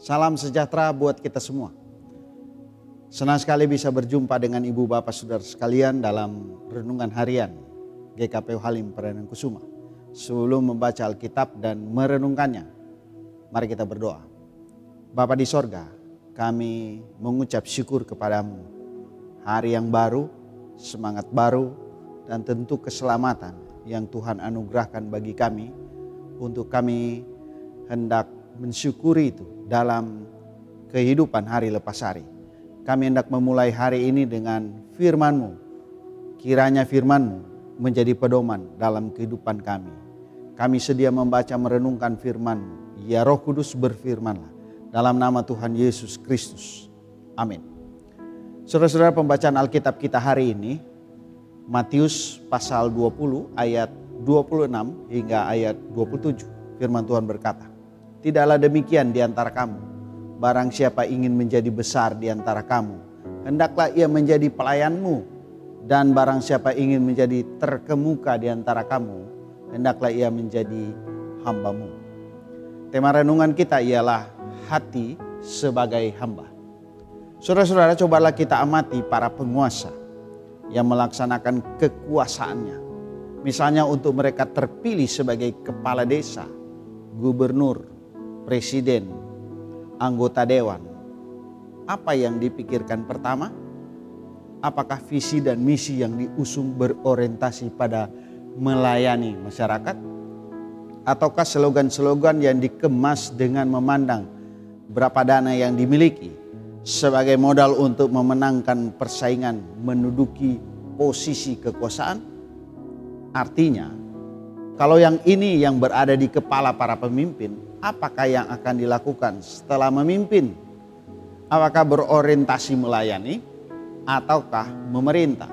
Salam sejahtera buat kita semua. Senang sekali bisa berjumpa dengan ibu bapak saudara sekalian dalam renungan harian GKP Halim Perdana Kusuma. Sebelum membaca Alkitab dan merenungkannya, mari kita berdoa. Bapa di sorga, kami mengucap syukur kepadamu. Hari yang baru, semangat baru, dan tentu keselamatan yang Tuhan anugerahkan bagi kami untuk kami hendak mensyukuri itu dalam kehidupan hari lepas hari. Kami hendak memulai hari ini dengan firman-Mu. Kiranya firman-Mu menjadi pedoman dalam kehidupan kami. Kami sedia membaca merenungkan firman-Mu. Ya Roh Kudus, berfirmanlah. Dalam nama Tuhan Yesus Kristus. Amin. Saudara-saudara, pembacaan Alkitab kita hari ini Matius pasal 20 ayat 26 hingga ayat 27. Firman Tuhan berkata, "Tidaklah demikian di antara kamu. Barang siapa ingin menjadi besar di antara kamu, hendaklah ia menjadi pelayanmu. Dan barang siapa ingin menjadi terkemuka di antara kamu, hendaklah ia menjadi hambamu." Tema renungan kita ialah hati sebagai hamba. Saudara-saudara, cobalah kita amati para penguasa yang melaksanakan kekuasaannya. Misalnya untuk mereka terpilih sebagai kepala desa, gubernur, presiden, anggota dewan. Apa yang dipikirkan pertama? Apakah visi dan misi yang diusung berorientasi pada melayani masyarakat? Ataukah slogan-slogan yang dikemas dengan memandang berapa dana yang dimiliki sebagai modal untuk memenangkan persaingan menuduki posisi kekuasaan? Artinya, kalau yang ini yang berada di kepala para pemimpin, apakah yang akan dilakukan setelah memimpin? Apakah berorientasi melayani ataukah memerintah?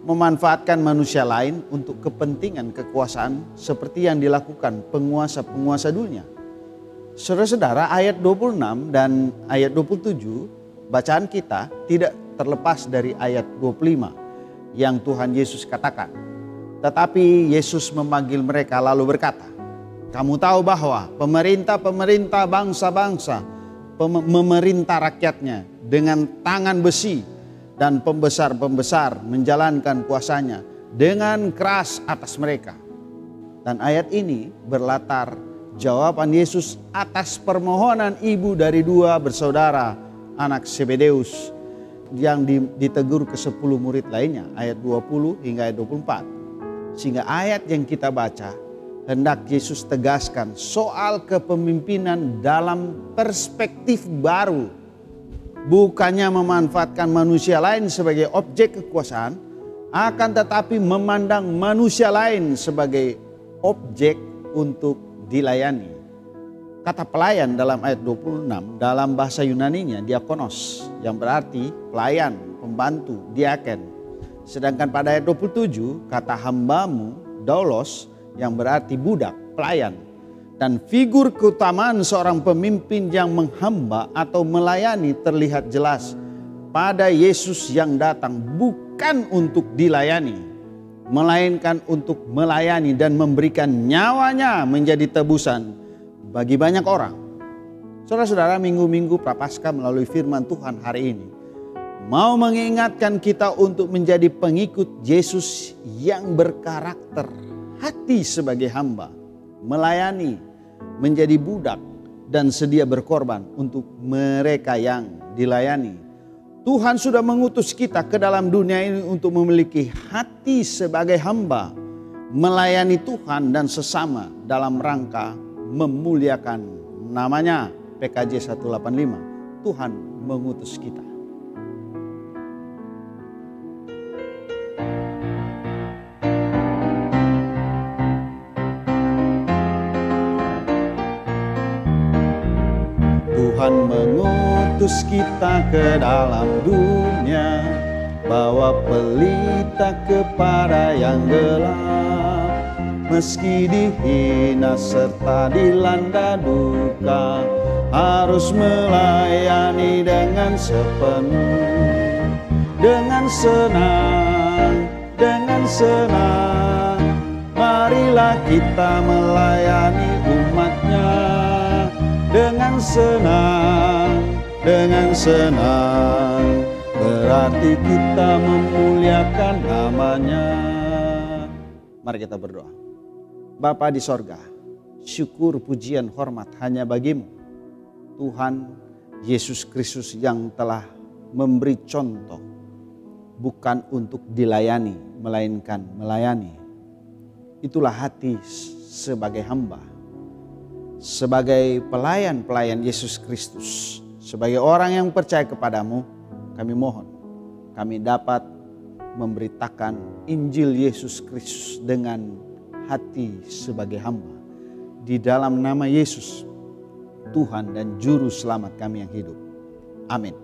Memanfaatkan manusia lain untuk kepentingan kekuasaan seperti yang dilakukan penguasa-penguasa dunia. Saudara-saudara, ayat 26 dan ayat 27 bacaan kita tidak terlepas dari ayat 25 yang Tuhan Yesus katakan. Tetapi Yesus memanggil mereka lalu berkata, "Kamu tahu bahwa pemerintah-pemerintah bangsa-bangsa memerintah rakyatnya dengan tangan besi dan pembesar-pembesar menjalankan kuasanya dengan keras atas mereka." Dan ayat ini berlatar jawaban Yesus atas permohonan ibu dari dua bersaudara anak Zebedeus yang ditegur ke 10 murid lainnya, ayat 20 hingga ayat 24. Sehingga ayat yang kita baca hendak Yesus tegaskan soal kepemimpinan dalam perspektif baru. Bukannya memanfaatkan manusia lain sebagai objek kekuasaan, akan tetapi memandang manusia lain sebagai objek untuk dilayani. Kata pelayan dalam ayat 26 dalam bahasa Yunaninya diakonos, yang berarti pelayan, pembantu, diaken. Sedangkan pada ayat 27 kata hambamu, doulos, yang berarti budak, pelayan. Dan figur keutamaan seorang pemimpin yang menghamba atau melayani terlihat jelas pada Yesus yang datang bukan untuk dilayani, melainkan untuk melayani dan memberikan nyawanya menjadi tebusan bagi banyak orang. Saudara-saudara, minggu-minggu Prapaskah melalui firman Tuhan hari ini mau mengingatkan kita untuk menjadi pengikut Yesus yang berkarakter hati sebagai hamba, melayani, menjadi budak, dan sedia berkorban untuk mereka yang dilayani. Tuhan sudah mengutus kita ke dalam dunia ini untuk memiliki hati sebagai hamba, melayani Tuhan dan sesama dalam rangka memuliakan namanya. PKJ 185, Tuhan mengutus kita. Tuhan mengutus kita ke dalam dunia, bawa pelita kepada yang gelap. Meski dihina serta dilanda duka, harus melayani dengan sepenuh, dengan senang, dengan senang. Marilah kita melayani umatnya dengan dengan senang, berarti kita memuliakan namanya. Mari kita berdoa. Bapa di sorga, syukur, pujian, hormat hanya bagimu, Tuhan Yesus Kristus, yang telah memberi contoh bukan untuk dilayani, melainkan melayani. Itulah hati sebagai hamba, sebagai pelayan-pelayan Yesus Kristus, sebagai orang yang percaya kepadamu. Kami mohon kami dapat memberitakan Injil Yesus Kristus dengan hati sebagai hamba. Di dalam nama Yesus, Tuhan dan Juru Selamat kami yang hidup. Amin.